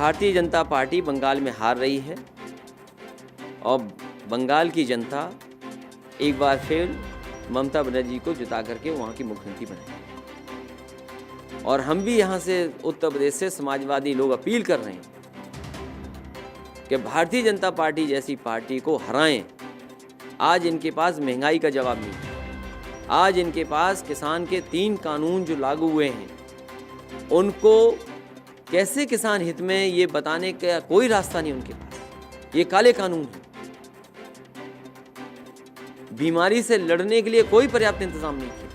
Bharatiya Janata party Bengal में हार रही है और बंगाल की जनता एक बार फिर ममता बनर्जी को जिता करके वहाँ की मुख्यमंत्री बनाएगी। और हम भी यहाँ से उत्तर प्रदेश से समाजवादी लोग अपील कर रहे हैं कि भारतीय जनता पार्टी जैसी पार्टी को हराएं। आज इनके पास महंगाई का जवाब नहीं है। आज इनके पास किसान के 3 कानून जो लागू हुए हैं उनको कैसे किसान हित में ये बताने का कोई रास्ता नहीं उनके पास। ये काले कानून हैं। बीमारी से लड़ने के लिए कोई पर्याप्त इंतजाम नहीं किया।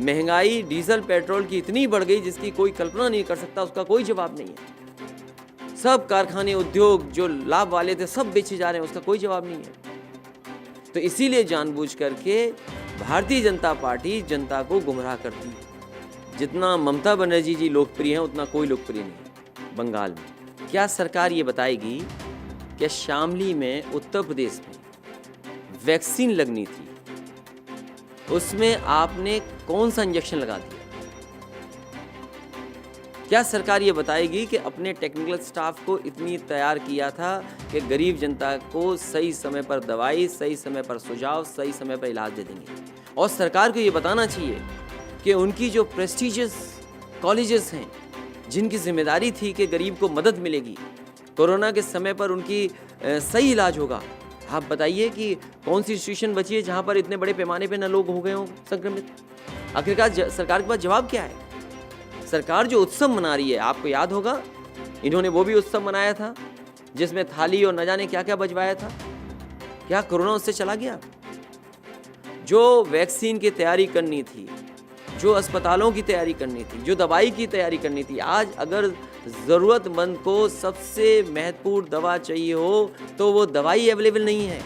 महंगाई डीजल पेट्रोल की इतनी बढ़ गई जिसकी कोई कल्पना नहीं कर सकता, उसका कोई जवाब नहीं है। सब कारखाने उद्योग जो लाभ वाले थे सब बेचे जा रहे हैं, उसका कोई जवाब नहीं है। तो इसीलिए जानबूझ करके भारतीय जनता पार्टी जनता को गुमराह करती है। जितना ममता बनर्जी जी लोकप्रिय हैं उतना कोई लोकप्रिय नहीं है बंगाल में। क्या सरकार ये बताएगी कि शामली में उत्तर प्रदेश में वैक्सीन लगनी थी, उसमें आपने कौन सा इंजेक्शन लगा दिया? क्या सरकार ये बताएगी कि अपने टेक्निकल स्टाफ को इतनी तैयार किया था कि गरीब जनता को सही समय पर दवाई, सही समय पर सुझाव, सही समय पर इलाज दे देंगे? और सरकार को ये बताना चाहिए कि उनकी जो प्रेस्टीजियस कॉलेजेस हैं जिनकी जिम्मेदारी थी कि गरीब को मदद मिलेगी, कोरोना के समय पर उनकी सही इलाज होगा। आप बताइए कि कौन सी इंस्टीट्यूशन बची है जहाँ पर इतने बड़े पैमाने पे न लोग हो गए हों संक्रमित? आखिरकार सरकार के पास जवाब क्या है? सरकार जो उत्सव मना रही है, आपको याद होगा इन्होंने वो भी उत्सव मनाया था जिसमें थाली और न जाने क्या क्या बजवाया था। क्या कोरोना उससे चला गया? जो वैक्सीन की तैयारी करनी थी, जो अस्पतालों की तैयारी करनी थी, जो दवाई की तैयारी करनी थी, आज अगर ज़रूरतमंद को सबसे महत्वपूर्ण दवा चाहिए हो तो वो दवाई अवेलेबल नहीं है।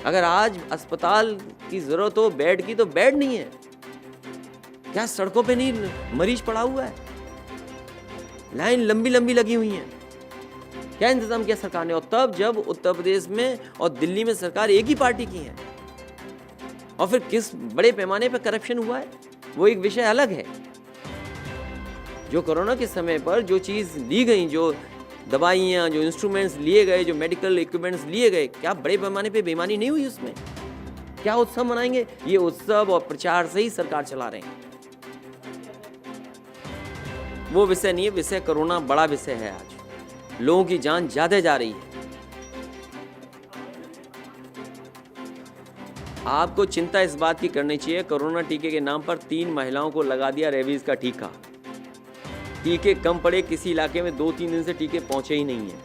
अगर आज अस्पताल की ज़रूरत हो बेड की तो बेड नहीं है। क्या सड़कों पे नहीं मरीज पड़ा हुआ है? लाइन लंबी लंबी लगी हुई है। क्या इंतजाम किया सरकार ने? और तब जब उत्तर प्रदेश में और दिल्ली में सरकार एक ही पार्टी की है। और फिर किस बड़े पैमाने पर करप्शन हुआ है वो एक विषय अलग है। जो कोरोना के समय पर जो चीज़ ली गई, जो दवाइयाँ, जो इंस्ट्रूमेंट्स लिए गए, जो मेडिकल इक्विपमेंट्स लिए गए, क्या बड़े पैमाने पे बेईमानी नहीं हुई उसमें? क्या उत्सव मनाएंगे? ये उत्सव और प्रचार से ही सरकार चला रहे हैं। वो विषय नहीं है। विषय कोरोना बड़ा विषय है। आज लोगों की जान ज्यादा जा रही है। आपको चिंता इस बात की करनी चाहिए, कोरोना टीके के नाम पर 3 महिलाओं को लगा दिया रेबीज का टीका। टीके कम पड़े, किसी इलाके में 2-3 दिन से टीके पहुंचे ही नहीं है।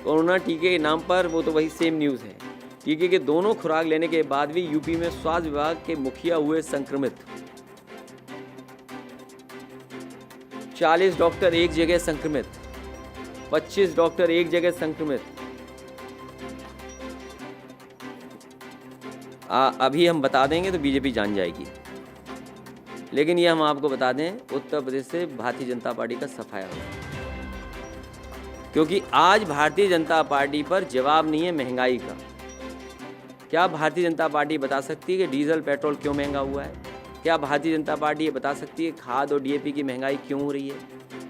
कोरोना टीके के नाम पर वो तो वही सेम न्यूज़ है। टीके के दोनों खुराक लेने के बाद भी यूपी में स्वास्थ्य विभाग के मुखिया हुए संक्रमित। 40 डॉक्टर एक जगह संक्रमित, 25 डॉक्टर एक जगह संक्रमित। अभी हम बता देंगे तो बीजेपी जान जाएगी, लेकिन ये हम आपको बता दें उत्तर प्रदेश से भारतीय जनता पार्टी का सफाया होगा। क्योंकि आज भारतीय जनता पार्टी पर जवाब नहीं है महंगाई का। क्या भारतीय जनता पार्टी बता सकती है कि डीजल पेट्रोल क्यों महंगा हुआ है? क्या भारतीय जनता पार्टी ये बता सकती है खाद और डीएपी की महंगाई क्यों हो रही है?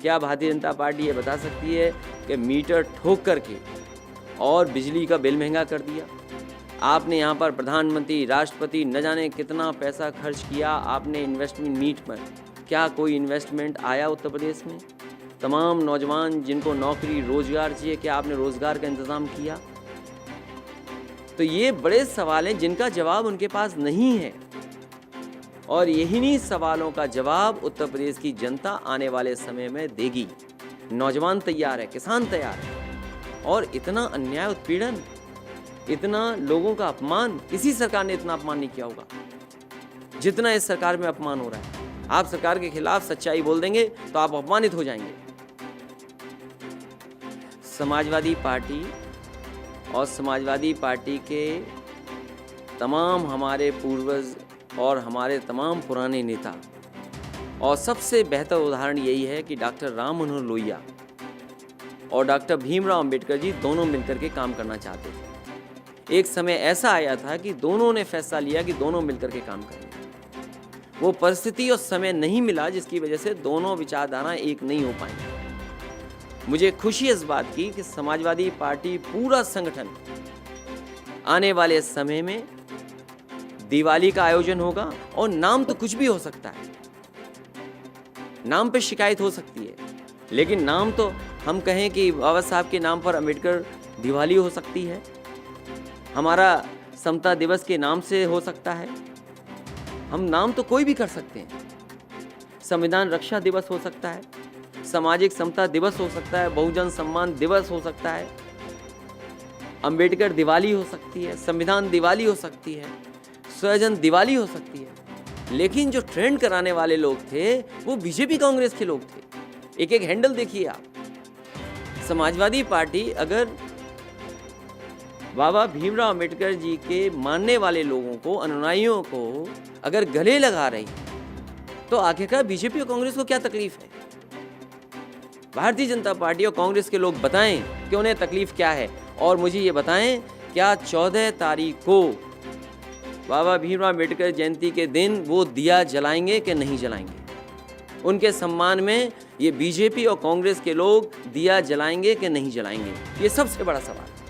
क्या भारतीय जनता पार्टी ये बता सकती है कि मीटर ठोक करके और बिजली का बिल महंगा कर दिया? आपने यहाँ पर प्रधानमंत्री, राष्ट्रपति न जाने कितना पैसा खर्च किया आपने इन्वेस्टमेंट मीट पर। क्या कोई इन्वेस्टमेंट आया उत्तर प्रदेश में? तमाम नौजवान जिनको नौकरी रोजगार चाहिए, क्या आपने रोजगार का इंतज़ाम किया? तो ये बड़े सवाल हैं जिनका जवाब उनके पास नहीं है। और यही सवालों का जवाब उत्तर प्रदेश की जनता आने वाले समय में देगी। नौजवान तैयार है, किसान तैयार है। और इतना अन्याय, उत्पीड़न, इतना लोगों का अपमान किसी सरकार ने इतना अपमान नहीं किया होगा जितना इस सरकार में अपमान हो रहा है। आप सरकार के खिलाफ सच्चाई बोल देंगे तो आप अपमानित हो जाएंगे। समाजवादी पार्टी और समाजवादी पार्टी के तमाम हमारे पूर्वज और हमारे तमाम पुराने नेता, और सबसे बेहतर उदाहरण यही है कि डॉक्टर राम मनोहर लोहिया और डॉक्टर भीमराव अंबेडकर जी दोनों मिलकर के काम करना चाहते थे। एक समय ऐसा आया था कि दोनों ने फैसला लिया कि दोनों मिलकर के काम करेंगे। वो परिस्थिति और समय नहीं मिला जिसकी वजह से दोनों विचारधारा एक नहीं हो पाई। मुझे खुशी इस बात की कि समाजवादी पार्टी पूरा संगठन आने वाले समय में दिवाली का आयोजन होगा। और नाम तो कुछ भी हो सकता है, नाम पे शिकायत हो सकती है, लेकिन नाम तो हम कहें कि बाबा साहब के नाम पर अम्बेडकर दिवाली हो सकती है, हमारा समता दिवस के नाम से हो सकता है, हम नाम तो कोई भी कर सकते हैं। संविधान रक्षा दिवस हो सकता है, सामाजिक समता दिवस हो सकता है, बहुजन सम्मान दिवस हो सकता है, अंबेडकर दिवाली हो सकती है, संविधान दिवाली हो सकती है, स्वजन दिवाली हो सकती है। लेकिन जो ट्रेंड कराने वाले लोग थे वो बीजेपी कांग्रेस के लोग थे। एक एक हैंडल देखिए आप। समाजवादी पार्टी अगर बाबा भीमराव अंबेडकर जी के मानने वाले लोगों को, अनुयायियों को अगर गले लगा रही है तो आखिरकार बीजेपी और कांग्रेस को क्या तकलीफ है? भारतीय जनता पार्टी और कांग्रेस के लोग बताएं कि उन्हें तकलीफ क्या है। और मुझे ये बताएं, क्या 14 तारीख को बाबा भीमराव अंबेडकर जयंती के दिन वो दिया जलाएंगे कि नहीं जलाएंगे? उनके सम्मान में ये बीजेपी और कांग्रेस के लोग दिया जलाएंगे कि नहीं जलाएंगे? ये सबसे बड़ा सवाल है।